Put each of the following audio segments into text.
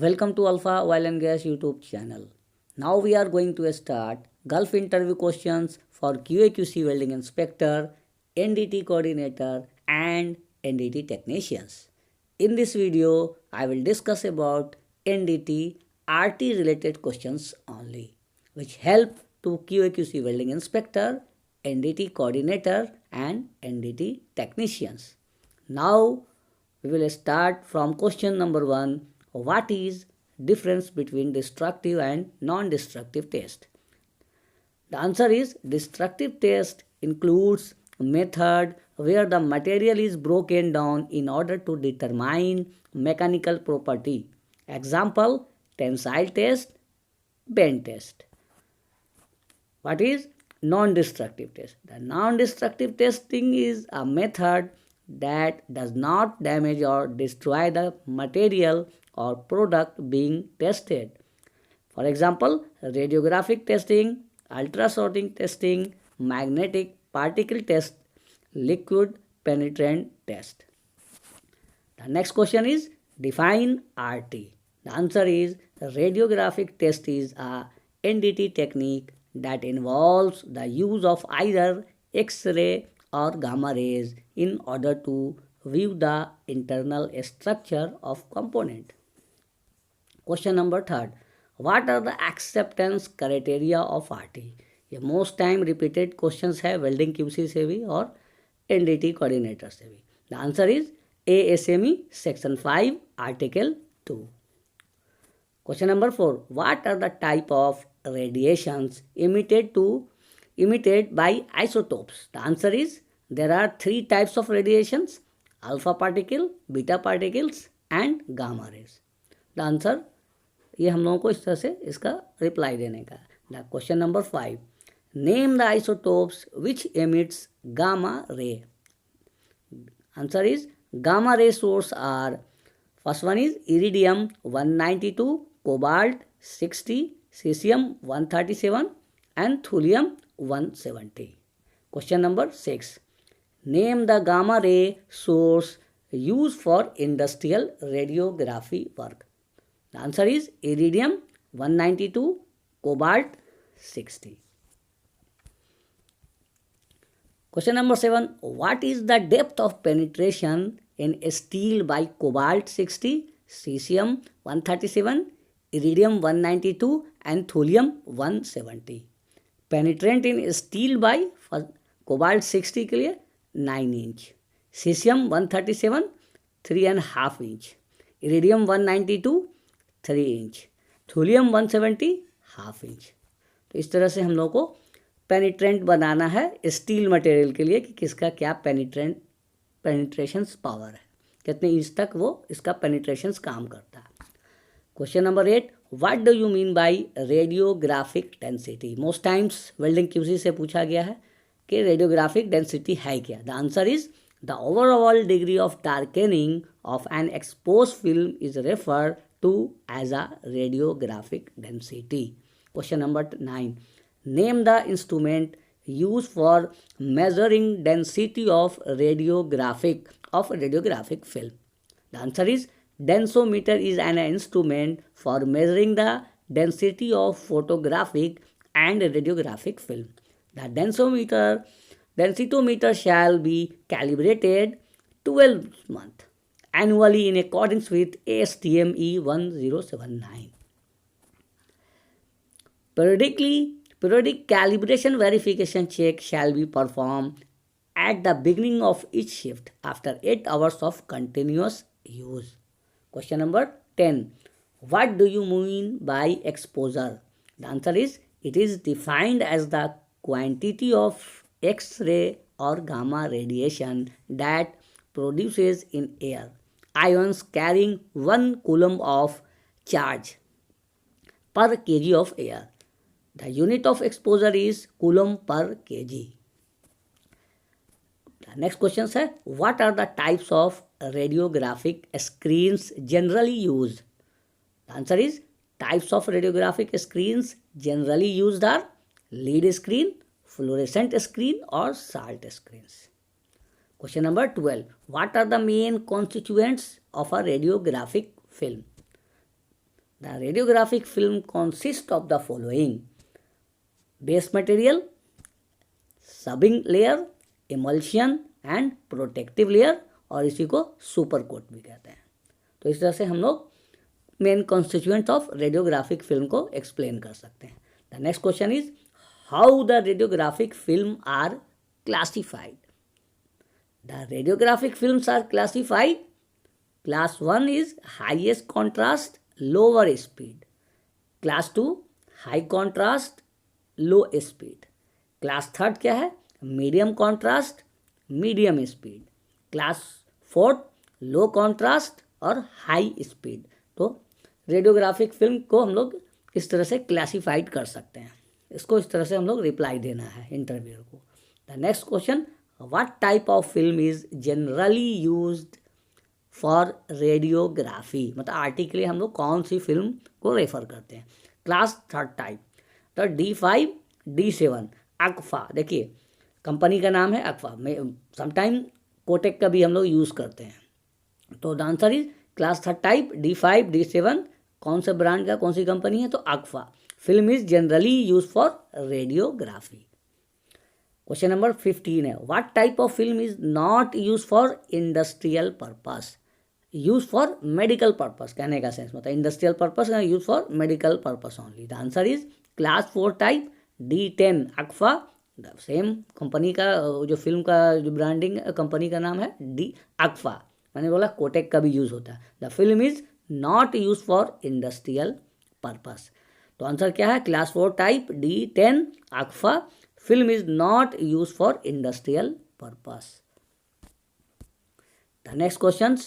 Welcome to Alpha Oil and Gas YouTube channel. Now we are going to start Gulf interview questions for QA/QC welding inspector, NDT coordinator and NDT technicians. In this video, I will discuss about NDT RT related questions only, which help to QA/QC welding inspector, NDT coordinator and NDT technicians. Now we will start from question number 1. What is difference between destructive and non-destructive test? The answer is destructive test includes a method where the material is broken down in order to determine mechanical property. Example, tensile test, bend test. What is non-destructive test? The non-destructive testing is a method that does not damage or destroy the material or product being tested. For example, radiographic testing, ultrasonic testing, magnetic particle test, liquid penetrant test. The next question is define RT. The answer is radiographic test is a NDT technique that involves the use of either X-ray or gamma rays in order to view the internal structure of component. Question number 3. What are the acceptance criteria of RT? ये most time repeated questions है welding QC से भी और NDT coordinator से भी. The answer is ASME section 5 article 2. Question number 4. What are the type of radiations emitted by isotopes? The answer is there are 3 types of radiations: alpha particle, beta particles and gamma rays. The answer ये हम लोगों को इस तरह से इसका reply देने का. The question number 5. Name the isotopes which emits gamma ray. Answer is gamma ray source are first one is iridium 192, cobalt 60, cesium 137 and thulium 170. Question number 6. Name the gamma ray source used for industrial radiography work. The answer is iridium 192, cobalt 60. Question number 7. What is the depth of penetration in steel by cobalt 60, cesium 137, iridium 192 and thulium 170? Penetrant in steel by cobalt 60 के लिए 9 inch, cesium 137 3.5 inch, iridium 192 3 inch, thulium 170 half inch. तो इस तरह से हम लोग को पेनिट्रेंट बनाना है स्टील मटेरियल के लिए कि किसका क्या पेनिट्रेशन पावर है, कितने इंच तक वो इसका पेनिट्रेशन काम करता है. Question number 8. What do you mean by radiographic density? Most times welding QC से पूछा गया है कि रेडियोग्राफिक डेंसिटी है क्या. The answer is the overall degree of darkening of an exposed film is referred to as a radiographic density. Question number 9. Name the instrument used for measuring density of radiographic film. The answer is densometer is an instrument for measuring the density of photographic and radiographic film. The densitometer shall be calibrated 12 months annually in accordance with ASTM E1079. Periodic calibration verification check shall be performed at the beginning of each shift after 8 hours of continuous use. Question number 10. What do you mean by exposure? The answer is it is defined as the quantity of X-ray or gamma radiation that produces in air ions carrying 1 coulomb of charge per kg of air. The unit of exposure is coulomb per kg. The next question is, what are the types of radiographic screens generally used? The answer is types of radiographic screens generally used are lead screen, fluorescent screen or salt screens. Question number 12. What are the main constituents of a radiographic film? The radiographic film consists of the following: base material, subbing layer, emulsion and protective layer, और इसी को super coat भी कहते हैं। तो इस तरह से हम लोग main constituents of radiographic film को एक्सप्लेन कर सकते हैं। The next question is how the radiographic film are classified. The radiographic films are classified. Class 1 is highest contrast lower speed, class 2 high contrast low speed, class 3 क्या है medium contrast medium speed, class 4 low contrast और high speed. तो radiographic film को हम लोग इस तरह से क्लासिफाइड कर सकते हैं, इसको इस तरह से हम लोग रिप्लाई देना है इंटरव्यूअर को। The next question, what type of film is generally used for radiography, मतलब आरटी के लिए हम लोग कौन सी फिल्म को रेफर करते हैं। क्लास 3 टाइप, तो D5 D7 अक्फा, देखिए कंपनी का नाम है अक्फा, में समटाइम कोटेक का भी हम लोग यूज़ करते हैं। तो the answer is class 3 type D5 D7, कौन से ब्रांड का कौन सी कंपनी है, तो Agfa. Film is generally use for radiography. Question number 15 है, what type of film is not use for industrial purpose, use for medical purpose, कहने का sense मतलब industrial purpose use for medical purpose only. The answer is class 4 type D10 Agfa, same company का जो film का जो branding company का नाम है डी अक्फा, मैंने बोला कोटेक का भी यूज़ होता है। The film is not use for industrial purpose. तो आंसर क्या है class 4 type D10 Agfa, film is not use for industrial purpose. The next question,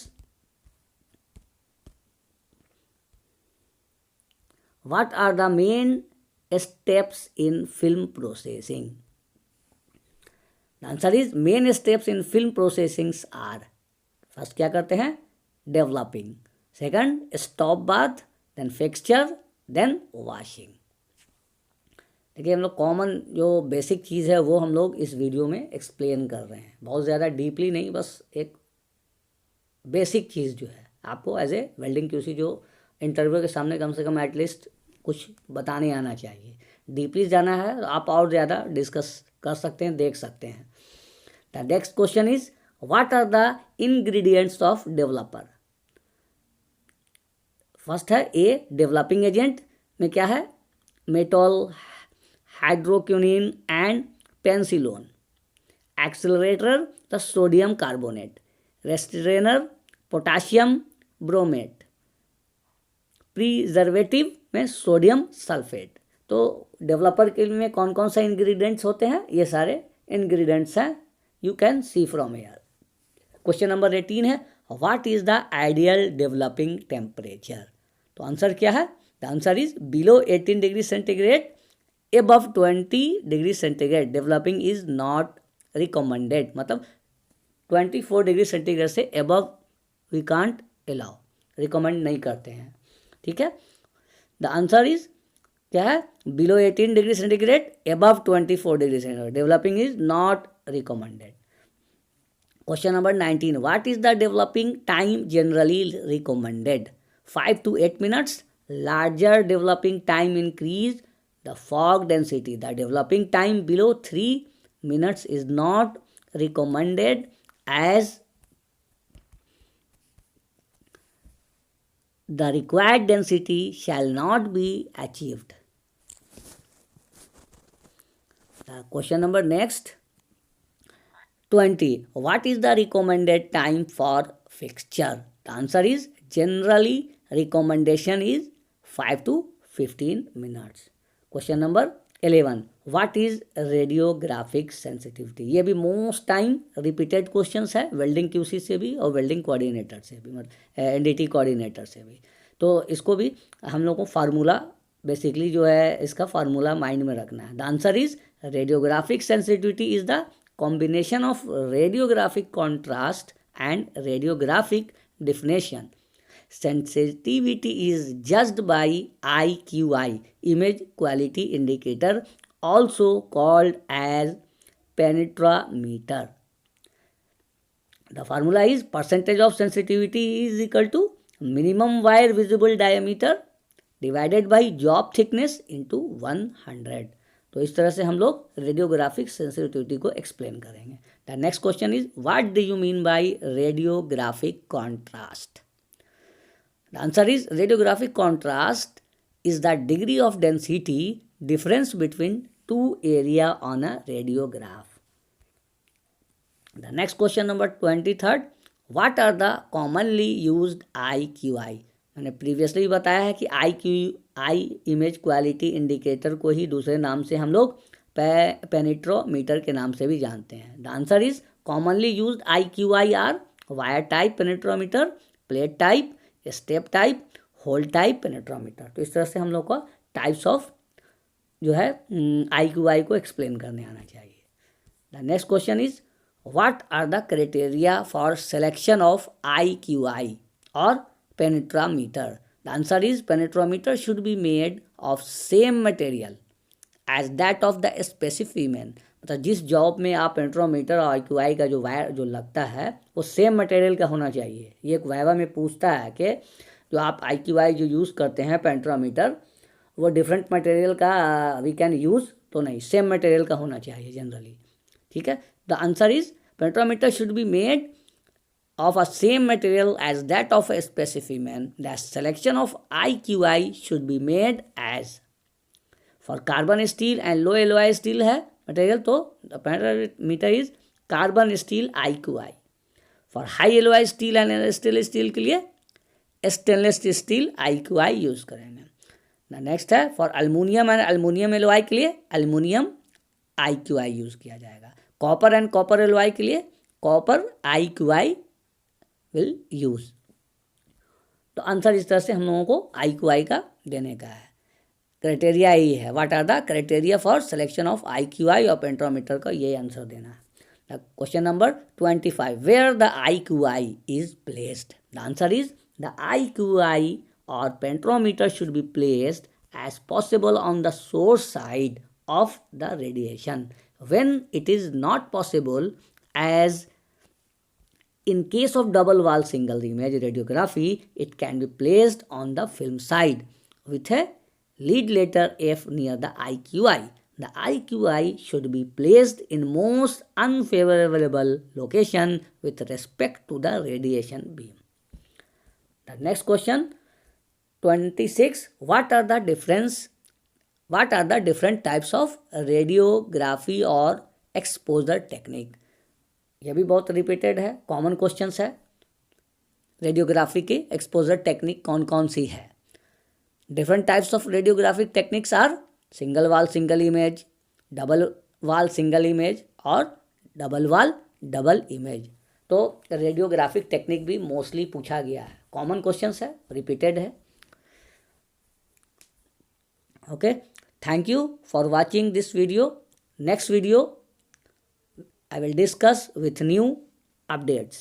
what are the main steps in film processing. Answer is main steps in film processings are, first क्या करते हैं developing, second stop bath, then fixture, then washing. देखिए हम लोग common जो basic चीज़ है वो हम लोग इस वीडियो में एक्सप्लेन कर रहे हैं, बहुत ज़्यादा डीपली नहीं, बस एक बेसिक चीज़ जो है आपको एज ए वेल्डिंग क्यूसी जो इंटरव्यू के सामने कम से कम एटलीस्ट कुछ बताने आना चाहिए। डीपली जाना है तो आप और ज़्यादा डिस्कस कर सकते हैं, देख सकते हैं। The next question is what are the ingredients of developer. First है ए डेवलपिंग एजेंट में क्या है मेटॉल, हाइड्रोक्विनोन एंड पेंसिलोन, accelerator the sodium carbonate, restrainer potassium bromate, preservative में सोडियम सल्फेट। तो डेवलपर के में कौन कौन सा इंग्रेडिएंट्स होते हैं, ये सारे इंग्रेडिएंट्स हैं, you can see from here. Question number 18 है, what is the ideal developing temperature. तो आंसर क्या है, the answer is below 18 degree centigrade, above 20 degree centigrade developing is not recommended, मतलब 24 डिग्री सेंटीग्रेड से above we can't allow, recommend नहीं करते हैं, ठीक है। द आंसर इज क्या है below 18 degree centigrade, above 24 degree centigrade developing is not recommended. Question number 19, what is the developing time generally recommended, 5 to 8 minutes, larger developing time increase the fog density, the developing time below 3 minutes is not recommended as the required density shall not be achieved. Question number next 20, what is the recommended time for fixture? The answer is generally recommendation is 5 to 15 minutes. Question number 11, what is radiographic sensitivity? ये भी most time repeated questions है welding QC से भी और welding coordinator से भी, मतलब NDT coordinator से भी। तो इसको भी हम लोग को फार्मूला बेसिकली जो है इसका फार्मूला माइंड में रखना है। The answer is radiographic sensitivity is the combination of radiographic contrast and radiographic definition. Sensitivity is judged by IQI, image quality indicator, also called as penetrometer. The formula is percentage of sensitivity is equal to minimum wire visible diameter divided by job thickness into 100। तो इस तरह से हम लोग radiographic sensitivity को explain करेंगे। The next question is what do you mean by radiographic contrast? The answer is radiographic contrast is the degree of density difference between two area on a radiograph. The next question number 23rd, what are the commonly used IQI? मैंने previously भी बताया है कि आई image quality indicator को ही दूसरे नाम से हम लोग पेनिट्रोमीटर के नाम से भी जानते हैं। The answer is commonly used IQI are wire type penetrometer, plate type, step type, hole type penetrometer. तो इस तरह से हम लोग को टाइप्स ऑफ जो है IQI को एक्सप्लेन करने आना चाहिए। The next question is what are the criteria for selection of IQI और penetrometer? The answer is penetrometer should be made of same material as that of the specimen. मतलब जिस job में आप penetrometer और IQI का जो wire जो लगता है वो सेम मटेरियल का होना चाहिए। ये एक वाइवा में पूछता है कि जो आप IQI जो यूज़ करते हैं पेनिट्रोमीटर वो डिफरेंट मटेरियल का वी कैन यूज़ तो नहीं, सेम मटेरियल का होना चाहिए जनरली। ठीक है, the answer is penetrometer should be made of a same material as that of a specimen. The selection of IQI should be made as for carbon steel and low alloy steel है material, तो the penetrometer is carbon steel IQI. For high alloy steel and stainless steel के लिए stainless steel IQI use करेंगे। The next है for aluminium and aluminium alloy के लिए aluminium IQI use किया जाएगा। कॉपर एंड कॉपर एलोई के लिए कॉपर IQI विल यूज। तो आंसर इस तरह से हम लोगों को IQI का देने का है। क्राइटेरिया यही है, what are the criteria for selection of IQI और पेंट्रोमीटर का ये आंसर देना है। Question number 25, where the IQI is placed? The answer is the IQI और penetrometer should be placed as possible on the source side of the radiation when it is not possible as in case of double wall single image radiography, it can be placed on the film side with a lead letter F near the IQI. The IQI should be placed in most unfavorable location with respect to the radiation beam. The next question 26, what are the different types of radiography or exposure technique? यह भी बहुत repeated है, common questions है। Radiography की exposure technique कौन कौन सी है? Different types of radiographic techniques are single wall single image, double wall single image और डबल वाल डबल इमेज। तो रेडियोग्राफिक टेक्निक भी मोस्टली पूछा गया है, कॉमन क्वेश्चंस है, रिपीटेड है। Okay, thank you for watching this video. Next video I will discuss with new updates.